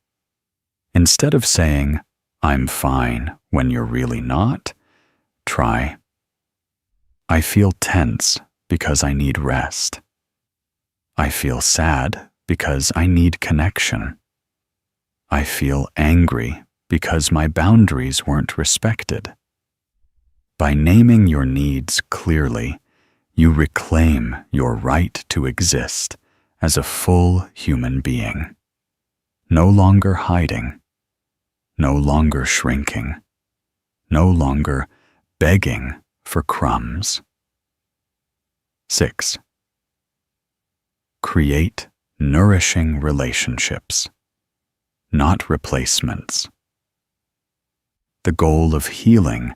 Instead of saying, "I'm fine," when you're really not, try, "I feel tense because I need rest. I feel sad because I need connection. I feel angry because my boundaries weren't respected." By naming your needs clearly, you reclaim your right to exist as a full human being, no longer hiding, no longer shrinking, no longer begging for crumbs. 6. Create nourishing relationships, not replacements. The goal of healing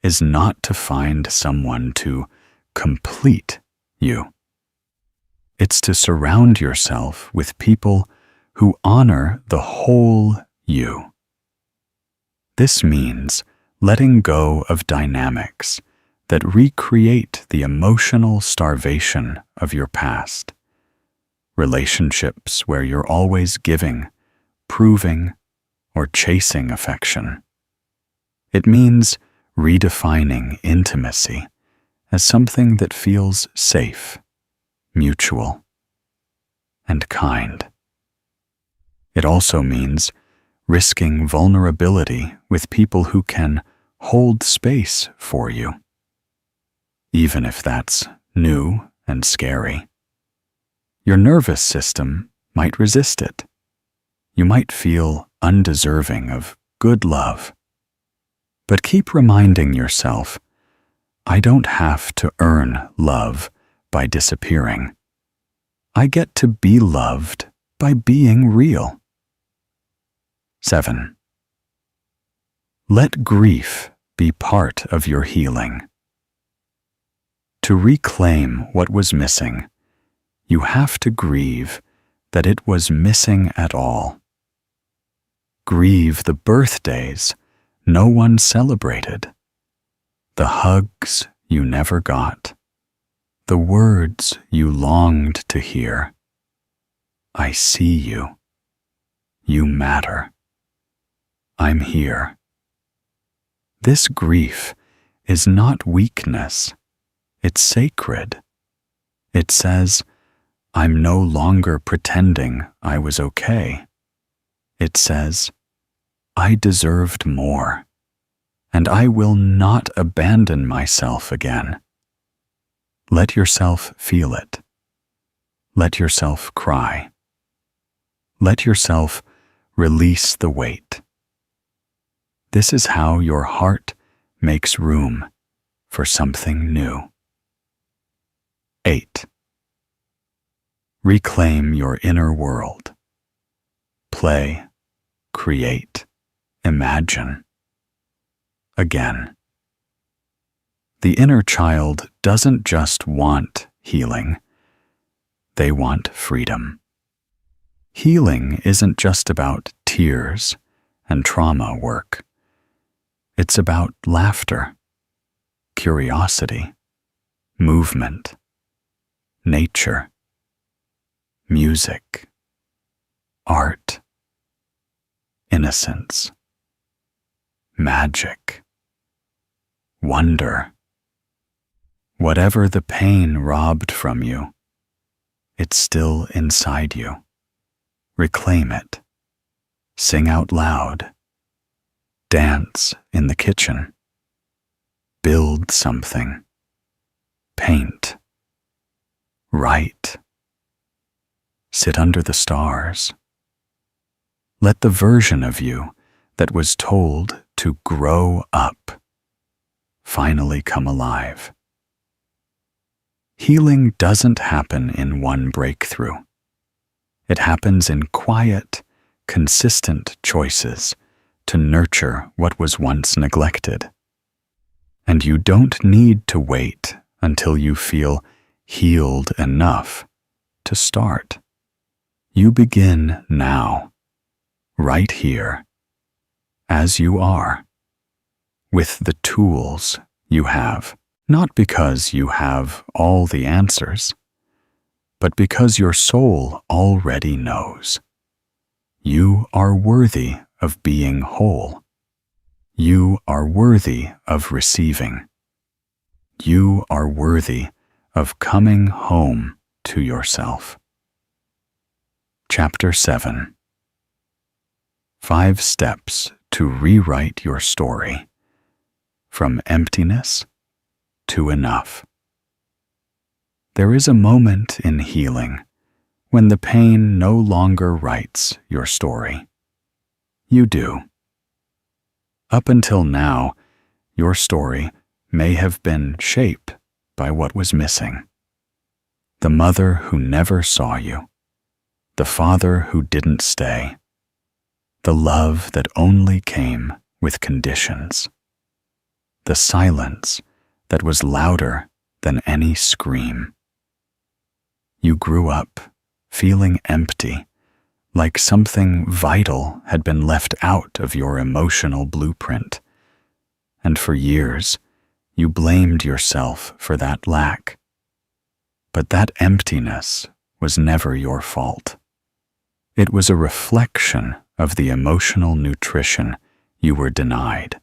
is not to find someone to complete you. It's to surround yourself with people who honor the whole you. This means letting go of dynamics that recreate the emotional starvation of your past. Relationships where you're always giving, proving, or chasing affection. It means redefining intimacy as something that feels safe, mutual, and kind. It also means risking vulnerability with people who can hold space for you, even if that's new and scary. Your nervous system might resist it. You might feel undeserving of good love. But keep reminding yourself, I don't have to earn love by disappearing. I get to be loved by being real. 7. Let grief be part of your healing. To reclaim what was missing, you have to grieve that it was missing at all. Grieve the birthdays no one celebrated, the hugs you never got, the words you longed to hear. I see you. You matter. I'm here. This grief is not weakness. It's sacred. It says, I'm no longer pretending I was okay. It says, I deserved more, and I will not abandon myself again. Let yourself feel it. Let yourself cry. Let yourself release the weight. This is how your heart makes room for something new. 8. Reclaim your inner world. Play, create, imagine. Again. The inner child doesn't just want healing. They want freedom. Healing isn't just about tears and trauma work. It's about laughter, curiosity, movement, nature, music, art, innocence, magic, wonder. Whatever the pain robbed from you, it's still inside you. Reclaim it. Sing out loud. Dance in the kitchen. Build something. Paint. Write. Sit under the stars. Let the version of you that was told to grow up finally come alive. Healing doesn't happen in one breakthrough. It happens in quiet, consistent choices to nurture what was once neglected. And you don't need to wait until you feel healed enough to start. You begin now, right here, as you are, with the tools you have, not because you have all the answers, but because your soul already knows. You are worthy of being whole. You are worthy of receiving. You are worthy of coming home to yourself. Chapter 7. 5 Steps to Rewrite Your Story. From Emptiness to Enough. There is a moment in healing when the pain no longer writes your story. You do. Up until now, your story may have been shaped by what was missing. The mother who never saw you, the father who didn't stay, the love that only came with conditions, the silence that was louder than any scream. You grew up feeling empty, like something vital had been left out of your emotional blueprint, and for years you blamed yourself for that lack. But that emptiness was never your fault. It was a reflection of the emotional nutrition you were denied.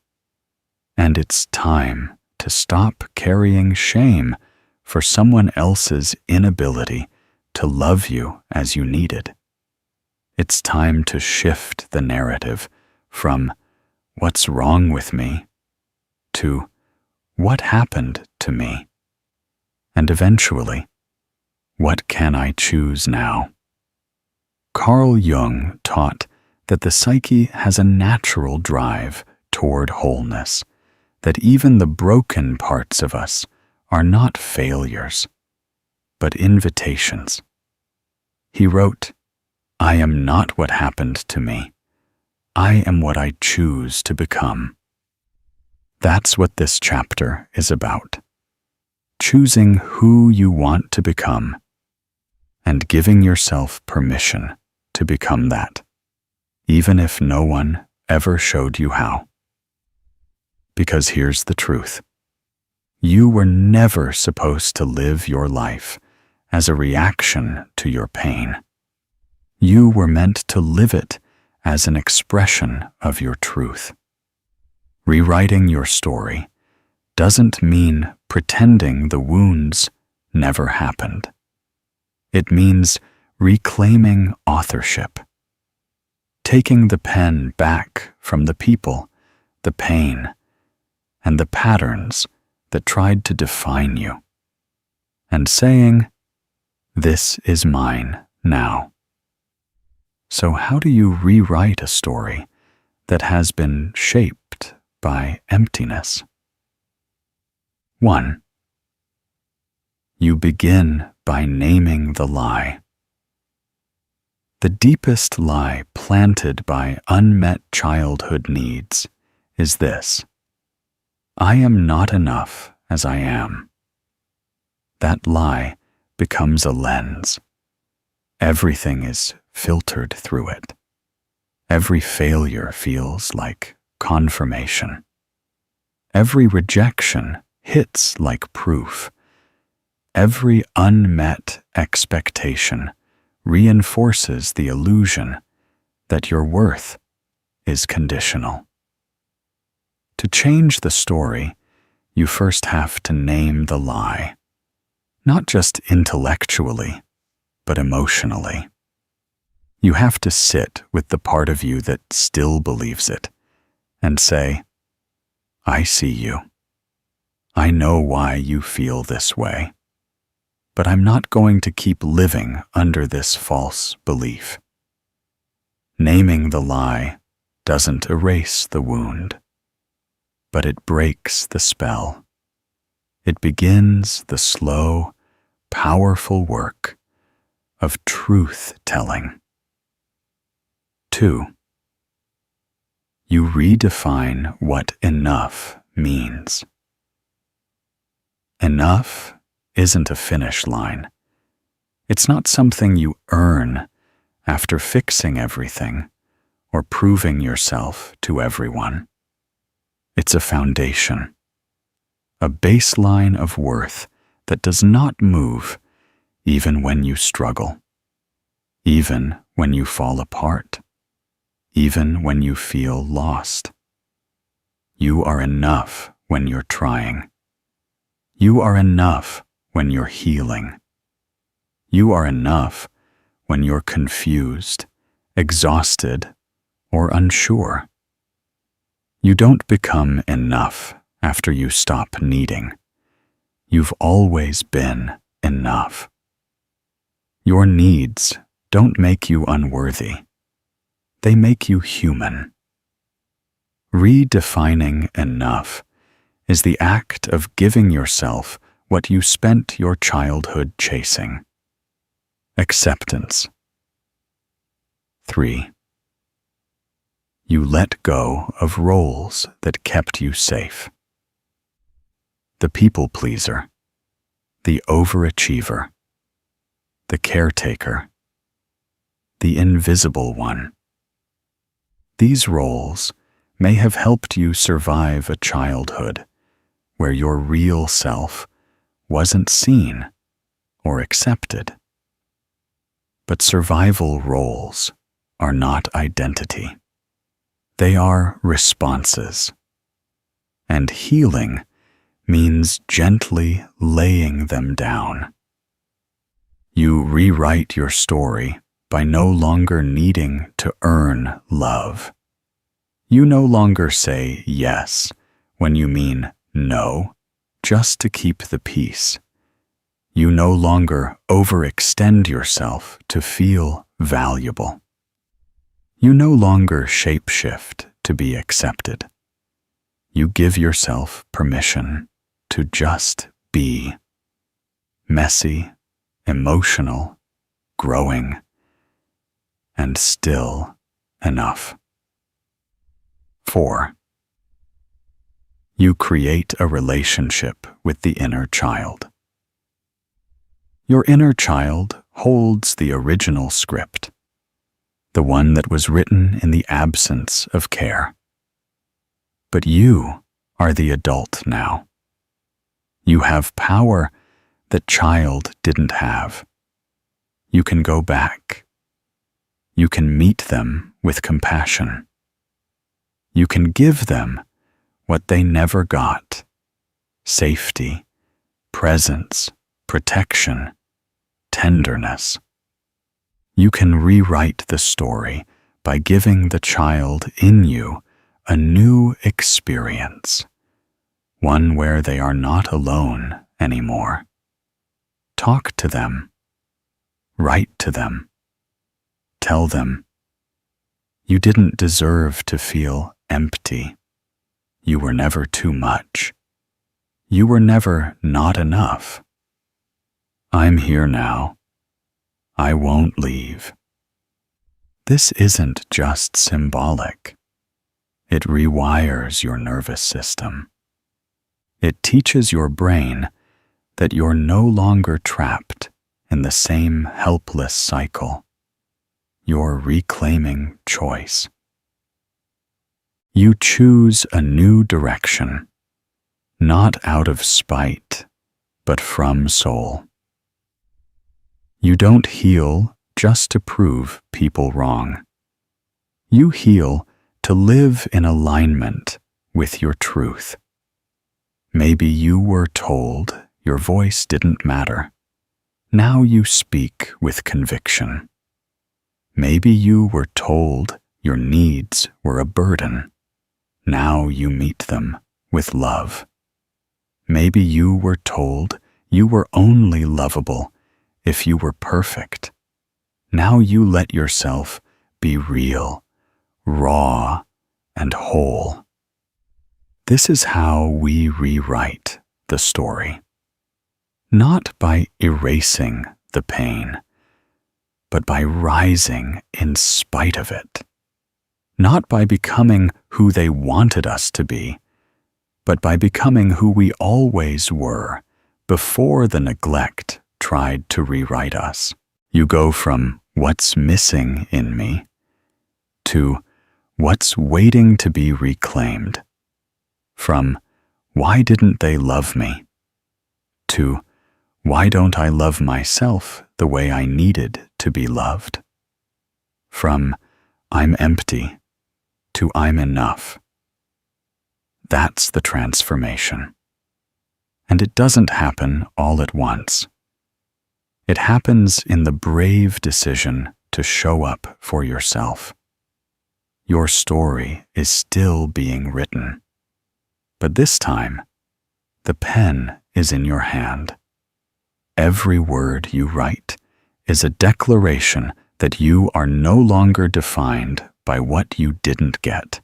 And it's time to stop carrying shame for someone else's inability to love you as you needed. It's time to shift the narrative from "what's wrong with me" to "what happened to me?" and eventually, "what can I choose now?" Carl Jung taught that the psyche has a natural drive toward wholeness, that even the broken parts of us are not failures, but invitations. He wrote, "I am not what happened to me. I am what I choose to become." That's what this chapter is about. Choosing who you want to become and giving yourself permission to become that, even if no one ever showed you how. Because here's the truth. You were never supposed to live your life as a reaction to your pain. You were meant to live it as an expression of your truth. Rewriting your story doesn't mean pretending the wounds never happened. It means reclaiming authorship, taking the pen back from the people, the pain, and the patterns that tried to define you, and saying, "This is mine now." So how do you rewrite a story that has been shaped by emptiness? 1. You begin by naming the lie. The deepest lie planted by unmet childhood needs is this: I am not enough as I am. That lie becomes a lens. Everything is filtered through it. Every failure feels like confirmation. Every rejection hits like proof. Every unmet expectation reinforces the illusion that your worth is conditional. To change the story, you first have to name the lie, not just intellectually, but emotionally. You have to sit with the part of you that still believes it and say, "I see you. I know why you feel this way, but I'm not going to keep living under this false belief." Naming the lie doesn't erase the wound, but it breaks the spell. It begins the slow, powerful work of truth-telling. 2. You redefine what enough means. Enough isn't a finish line. It's not something you earn after fixing everything or proving yourself to everyone. It's a foundation, a baseline of worth that does not move even when you struggle, even when you fall apart, even when you feel lost. You are enough when you're trying. You are enough when you're healing. You are enough when you're confused, exhausted, or unsure. You don't become enough after you stop needing. You've always been enough. Your needs don't make you unworthy. They make you human. Redefining enough is the act of giving yourself what you spent your childhood chasing: acceptance. 3. You let go of roles that kept you safe. The people pleaser, the overachiever, the caretaker, the invisible one. These roles may have helped you survive a childhood where your real self wasn't seen or accepted. But survival roles are not identity. They are responses. And healing means gently laying them down. You rewrite your story by no longer needing to earn love. You no longer say yes when you mean no, just to keep the peace. You no longer overextend yourself to feel valuable. You no longer shapeshift to be accepted. You give yourself permission to just be. Messy, emotional, growing, and still enough. 4. You create a relationship with the inner child. Your inner child holds the original script, the one that was written in the absence of care. But you are the adult now. You have power that child didn't have. You can go back. You can meet them with compassion. You can give them what they never got: safety, presence, protection, tenderness. You can rewrite the story by giving the child in you a new experience, one where they are not alone anymore. Talk to them. Write to them. Tell them, you didn't deserve to feel empty. You were never too much. You were never not enough. I'm here now. I won't leave. This isn't just symbolic. It rewires your nervous system. It teaches your brain that you're no longer trapped in the same helpless cycle. You're reclaiming choice. You choose a new direction, not out of spite, but from soul. You don't heal just to prove people wrong. You heal to live in alignment with your truth. Maybe you were told your voice didn't matter. Now you speak with conviction. Maybe you were told your needs were a burden. Now you meet them with love. Maybe you were told you were only lovable if you were perfect. Now you let yourself be real, raw, and whole. This is how we rewrite the story. Not by erasing the pain, but by rising in spite of it. Not by becoming who they wanted us to be, but by becoming who we always were before the neglect tried to rewrite us. You go from what's missing in me to what's waiting to be reclaimed. From why didn't they love me to why don't I love myself the way I needed to be loved? From I'm empty to I'm enough. That's the transformation. And it doesn't happen all at once. It happens in the brave decision to show up for yourself. Your story is still being written. But this time, the pen is in your hand. Every word you write is a declaration that you are no longer defined by what you didn't get.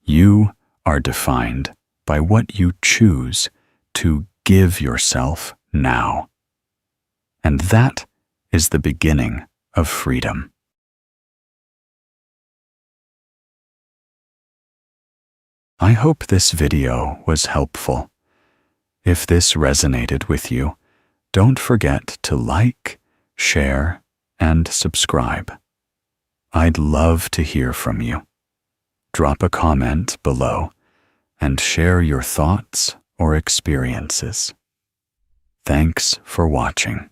You are defined by what you choose to give yourself now. And that is the beginning of freedom. I hope this video was helpful. If this resonated with you, don't forget to like, share, and subscribe. I'd love to hear from you. Drop a comment below and share your thoughts or experiences. Thanks for watching.